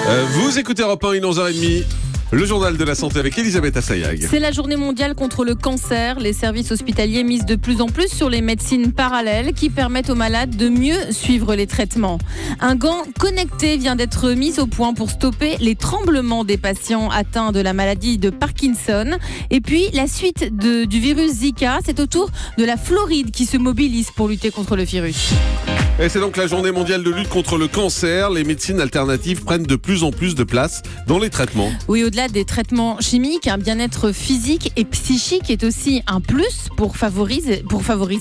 Vous écoutez Europe 1, 11h30. Le journal de la santé avec Elisabeth Assayag. C'est la journée mondiale contre le cancer. Les services hospitaliers misent de plus en plus sur les médecines parallèles qui permettent aux malades de mieux suivre les traitements. Un gant connecté vient d'être mis au point pour stopper les tremblements des patients atteints de la maladie de Parkinson. Et puis la suite du virus Zika, c'est au tour de la Floride qui se mobilise pour lutter contre le virus. Et c'est donc la journée mondiale de lutte contre le cancer. Les médecines alternatives prennent de plus en plus de place dans les traitements. Oui, au-delà des traitements chimiques, un bien-être physique et psychique est aussi un plus pour favoriser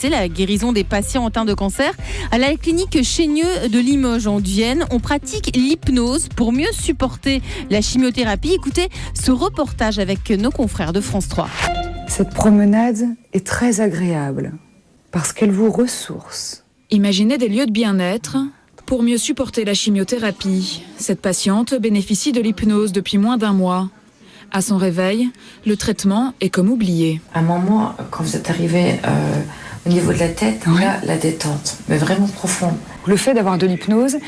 la guérison des patients atteints de cancer. À la clinique Chaigneux de Limoges en Vienne, on pratique l'hypnose pour mieux supporter la chimiothérapie. Écoutez ce reportage avec nos confrères de France 3. Cette promenade est très agréable parce qu'elle vous ressource. Imaginez des lieux de bien-être pour mieux supporter la chimiothérapie. Cette patiente bénéficie de l'hypnose depuis moins d'1 mois. À son réveil, le traitement est comme oublié. À un moment, quand vous êtes arrivé au niveau de la tête, là, la détente, mais vraiment profonde. Le fait d'avoir de l'hypnose,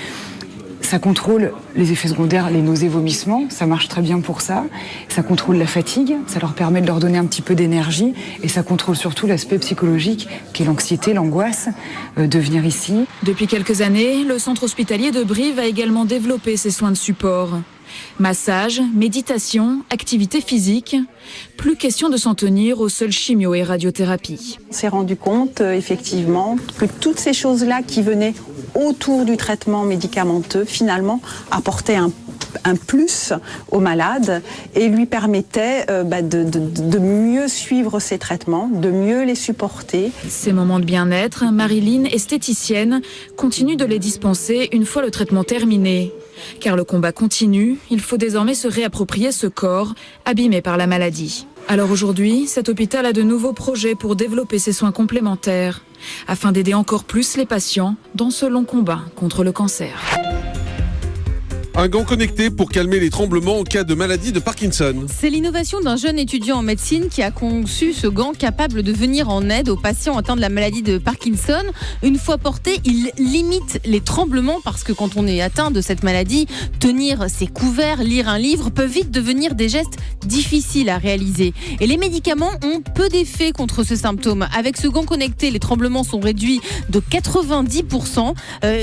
ça contrôle les effets secondaires, les nausées, vomissements, ça marche très bien pour ça. Ça contrôle la fatigue, ça leur permet de leur donner un petit peu d'énergie et ça contrôle surtout l'aspect psychologique qui est l'anxiété, l'angoisse de venir ici. Depuis quelques années, le centre hospitalier de Brive a également développé ses soins de support. Massage, méditation, activité physique. Plus question de s'en tenir aux seules chimio et radiothérapie. On s'est rendu compte effectivement que toutes ces choses-là qui venaient autour du traitement médicamenteux finalement apportaient un plus au malade et lui permettait de mieux suivre ses traitements, de mieux les supporter. Ces moments de bien-être, Marilyn, esthéticienne, continue de les dispenser une fois le traitement terminé. Car le combat continue, il faut désormais se réapproprier ce corps abîmé par la maladie. Alors aujourd'hui, cet hôpital a de nouveaux projets pour développer ses soins complémentaires, afin d'aider encore plus les patients dans ce long combat contre le cancer. Un gant connecté pour calmer les tremblements en cas de maladie de Parkinson. C'est l'innovation d'un jeune étudiant en médecine qui a conçu ce gant capable de venir en aide aux patients atteints de la maladie de Parkinson. Une fois porté, il limite les tremblements parce que quand on est atteint de cette maladie, tenir ses couverts, lire un livre peut vite devenir des gestes difficiles à réaliser. Et les médicaments ont peu d'effet contre ce symptôme. Avec ce gant connecté, les tremblements sont réduits de 90%.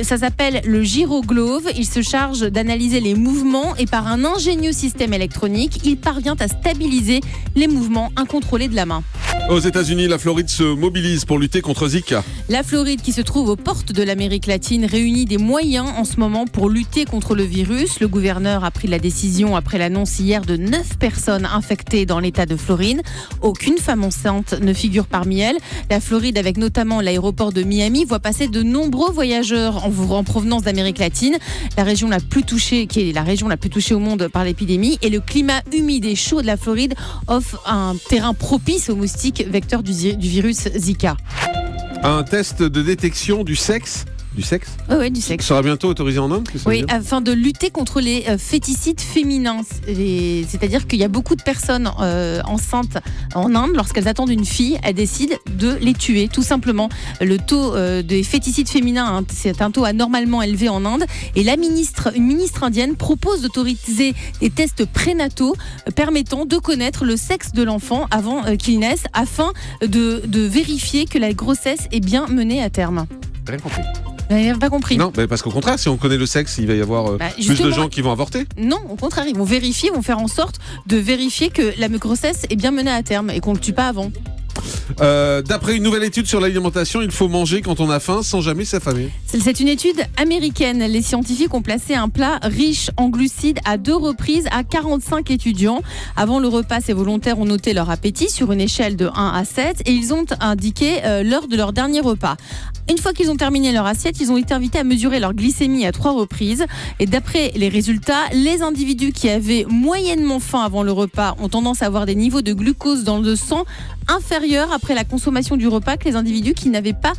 Ça s'appelle le Gyroglove. Il se charge d'analyser les mouvements et par un ingénieux système électronique, il parvient à stabiliser les mouvements incontrôlés de la main. Aux États-Unis, la Floride se mobilise pour lutter contre Zika. La Floride, qui se trouve aux portes de l'Amérique latine, réunit des moyens en ce moment pour lutter contre le virus. Le gouverneur a pris la décision après l'annonce hier de 9 personnes infectées dans l'État de Floride. Aucune femme enceinte ne figure parmi elles. La Floride, avec notamment l'aéroport de Miami, voit passer de nombreux voyageurs en provenance d'Amérique latine. La région la plus touchée, qui est la région la plus touchée au monde par l'épidémie, et le climat humide et chaud de la Floride offre un terrain propice aux moustiques vecteurs du virus Zika. Un test de détection du sexe. Du sexe ? Oui, du sexe. Sera bientôt autorisé en Inde ? Oui, afin de lutter contre les féticides féminins. C'est-à-dire qu'il y a beaucoup de personnes enceintes en Inde. Lorsqu'elles attendent une fille, elles décident de les tuer, tout simplement. Le taux des féticides féminins, c'est un taux anormalement élevé en Inde. Et une ministre indienne propose d'autoriser des tests prénataux permettant de connaître le sexe de l'enfant avant qu'il naisse, afin de vérifier que la grossesse est bien menée à terme. Rien compris. Vous n'avez pas compris. Non, parce qu'au contraire, si on connaît le sexe, il va y avoir plus de gens qui vont avorter. Non, au contraire, ils vont vérifier, ils vont faire en sorte de vérifier que la grossesse est bien menée à terme et qu'on ne le tue pas avant. D'après une nouvelle étude sur l'alimentation, il faut manger quand on a faim sans jamais s'affamer. C'est une étude américaine. Les scientifiques ont placé un plat riche en glucides à 2 reprises à 45 étudiants. Avant le repas, ces volontaires ont noté leur appétit sur une échelle de 1 à 7 et ils ont indiqué l'heure de leur dernier repas. Une fois qu'ils ont terminé leur assiette, ils ont été invités à mesurer leur glycémie à 3 reprises. Et d'après les résultats, les individus qui avaient moyennement faim avant le repas ont tendance à avoir des niveaux de glucose dans le sang inférieurs après la consommation du repas que les individus qui n'avaient pas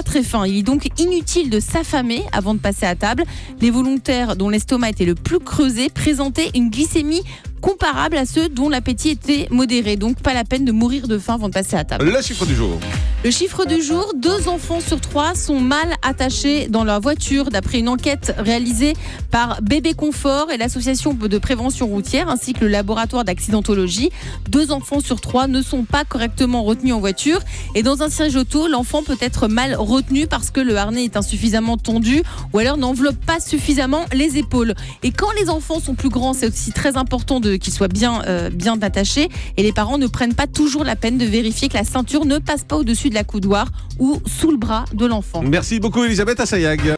très faim. Il est donc inutile de s'affamer avant de passer à table. Les volontaires dont l'estomac était le plus creusé présentaient une glycémie comparables à ceux dont l'appétit était modéré. Donc pas la peine de mourir de faim avant de passer à table. Le chiffre du jour. Le chiffre du jour, 2 enfants sur 3 sont mal attachés dans leur voiture, d'après une enquête réalisée par Bébé Confort et l'association de prévention routière ainsi que le laboratoire d'accidentologie. 2 enfants sur 3 ne sont pas correctement retenus en voiture et dans un siège auto, l'enfant peut être mal retenu parce que le harnais est insuffisamment tendu ou alors n'enveloppe pas suffisamment les épaules. Et quand les enfants sont plus grands, c'est aussi très important qu'ils soient bien attachés et les parents ne prennent pas toujours la peine de vérifier que la ceinture ne passe pas au-dessus de la coudoir ou sous le bras de l'enfant. Merci beaucoup Elisabeth Assayag.